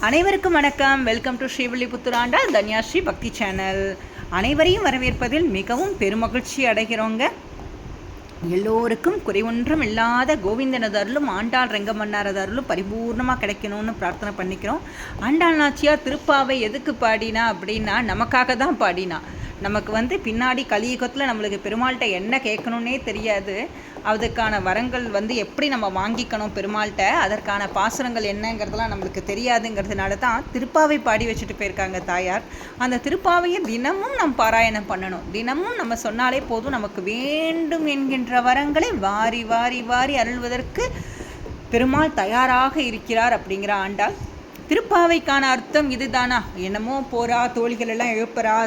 அனைவருக்கும் வணக்கம். Welcome to Srivilliputhur Andal Dhanyasri பக்தி சேனல். அனைவரையும் வரவேற்பதில் மிகவும் பெருமகிழ்ச்சி அடைகிறோங்க. எல்லோருக்கும் குறைவொன்றும் இல்லாத கோவிந்தனதருளும் ஆண்டாள் ரெங்கமன்னாரதருளும் பரிபூர்ணமாக கிடைக்கணும்னு பிரார்த்தனை பண்ணிக்கிறோம். ஆண்டாள் நாச்சியார் திருப்பாவை எதுக்கு பாடினா அப்படின்னா நமக்காக தான் பாடினா. நமக்கு பின்னாடி கலியுகத்தில் நம்மளுக்கு பெருமாள்கிட்ட என்ன கேட்கணுன்னே தெரியாது. அதுக்கான வரங்கள் எப்படி நம்ம வாங்கிக்கணும் பெருமாள்கிட்ட, அதற்கான பாசுரங்கள் என்னங்கிறதுலாம் நம்மளுக்கு தெரியாதுங்கிறதுனால தான் திருப்பாவை பாடி வச்சுட்டு போயிருக்காங்க தாயார். அந்த திருப்பாவையை தினமும் நம்ம பாராயணம் பண்ணணும். தினமும் நம்ம சொன்னாலே போதும், நமக்கு வேண்டும் என்கின்ற வரங்களை வாரி வாரி வாரி அருள்வதற்கு பெருமாள் தயாராக இருக்கிறார் அப்படிங்கிற ஆண்டாள். திருப்பாவைக்கான அர்த்தம் இதுதானா? என்னமோ போறா, தோழிகள் எல்லாம் எழுப்புறா,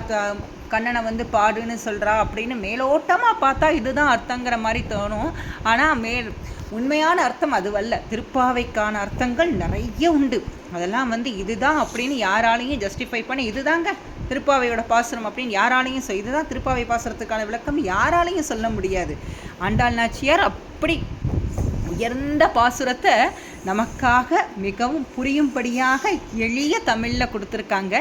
கண்ணனை பாடுன்னு சொல்கிறா அப்படின்னு மேலோட்டமாக பார்த்தா இதுதான் அர்த்தங்கிற மாதிரி தோணும். ஆனால் உண்மையான அர்த்தம் அதுவல்ல. திருப்பாவைக்கான அர்த்தங்கள் நிறைய உண்டு. அதெல்லாம் இதுதான் அப்படின்னு யாராலையும் ஜஸ்டிஃபை பண்ணி இதுதாங்க திருப்பாவையோட பாசுரம் அப்படின்னு யாராலையும் இதுதான் திருப்பாவை பாசுரத்துக்கான விளக்கம் யாராலையும் சொல்ல முடியாது. ஆண்டாள் நாச்சியார் அப்படி உயர்ந்த பாசுரத்தை நமக்காக மிகவும் புரியும்படியாக எளிய தமிழில் கொடுத்துருக்காங்க.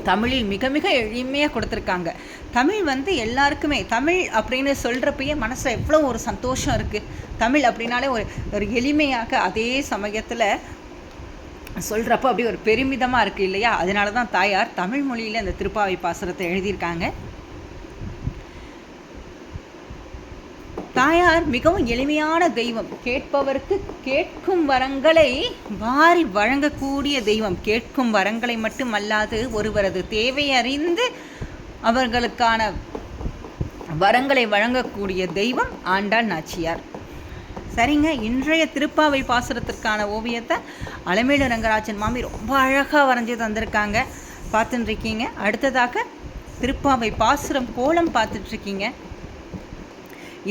தமிழில் மிக மிக எளிமையாக கொடுத்துருக்காங்க. தமிழ் எல்லாருக்குமே தமிழ் அப்படின்னு சொல்கிறப்பயே மனசில் எவ்வளோ ஒரு சந்தோஷம் இருக்குது. தமிழ் அப்படின்னாலே ஒரு எளிமையாக, அதே சமயத்தில் சொல்கிறப்போ அப்படியே ஒரு பெருமிதமாக இருக்குது இல்லையா? அதனால தான் தாயார் தமிழ் மொழியில் அந்த திருப்பாவை பாசுரத்தை எழுதியிருக்காங்க. தாயார் மிகவும் எளிமையான தெய்வம். கேட்பவருக்கு கேட்கும் வரங்களை வாரி வழங்கக்கூடிய தெய்வம். கேட்கும் வரங்களை மட்டுமல்லாது ஒருவரது தேவை அறிந்து அவர்களுக்கான வரங்களை வழங்கக்கூடிய தெய்வம் ஆண்டாள் நாச்சியார். சரிங்க, இன்றைய திருப்பாவை பாசுரத்திற்கான ஓவியத்தை அலமேலு ரங்கராஜன் மாமி ரொம்ப அழகாக வரைஞ்சி தந்திருக்காங்க, பார்த்துட்டுருக்கீங்க. அடுத்ததாக திருப்பாவை பாசுரம் கோலம் பார்த்துட்ருக்கீங்க.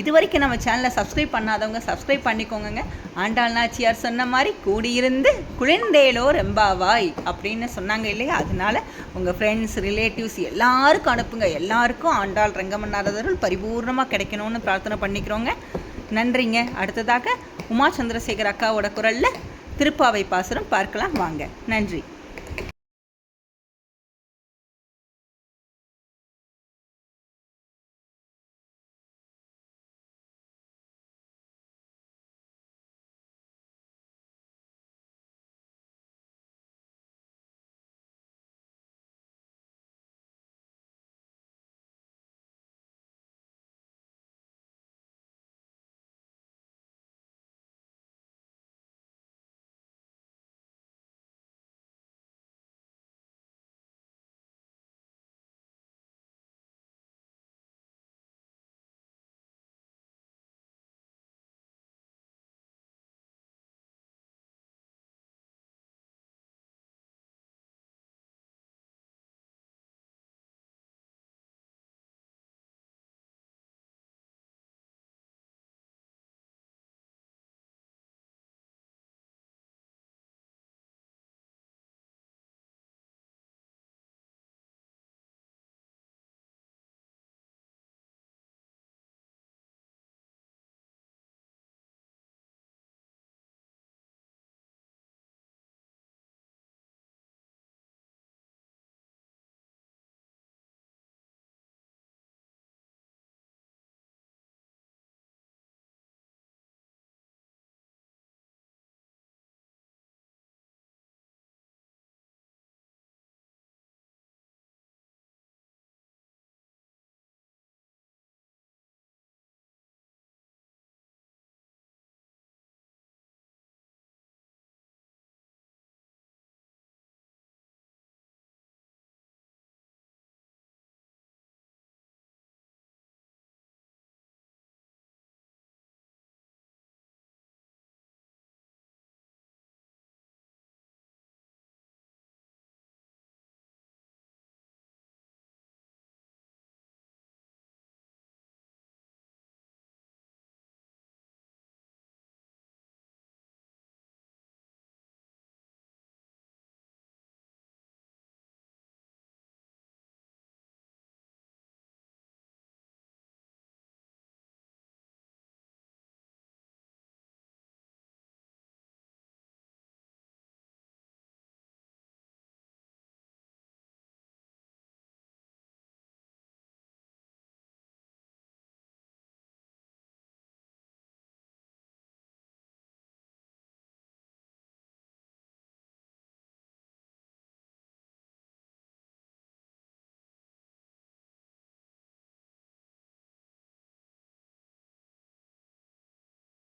இது வரைக்கும் நம்ம சேனலை சப்ஸ்கிரைப் பண்ணாதவங்க சப்ஸ்கிரைப் பண்ணிக்கோங்க. ஆண்டாள் நாச்சியார் சொன்ன மாதிரி கூடியிருந்து குளிர்ந்தேலோ ரெம்பாவாய் அப்படின்னு சொன்னாங்க இல்லையா? அதனால உங்கள் ஃப்ரெண்ட்ஸ், ரிலேட்டிவ்ஸ் எல்லாருக்கும் அனுப்புங்க. எல்லாருக்கும் ஆண்டாள் ரெங்கமன்னாரதருள் பரிபூர்ணமாக கிடைக்கணும்னு பிரார்த்தனை பண்ணிக்கிறோங்க. நன்றிங்க. அடுத்ததாக உமா சந்திரசேகர் அக்காவோட குரலில் திருப்பாவை பாசுரம் பார்க்கலாம் வாங்க. நன்றி.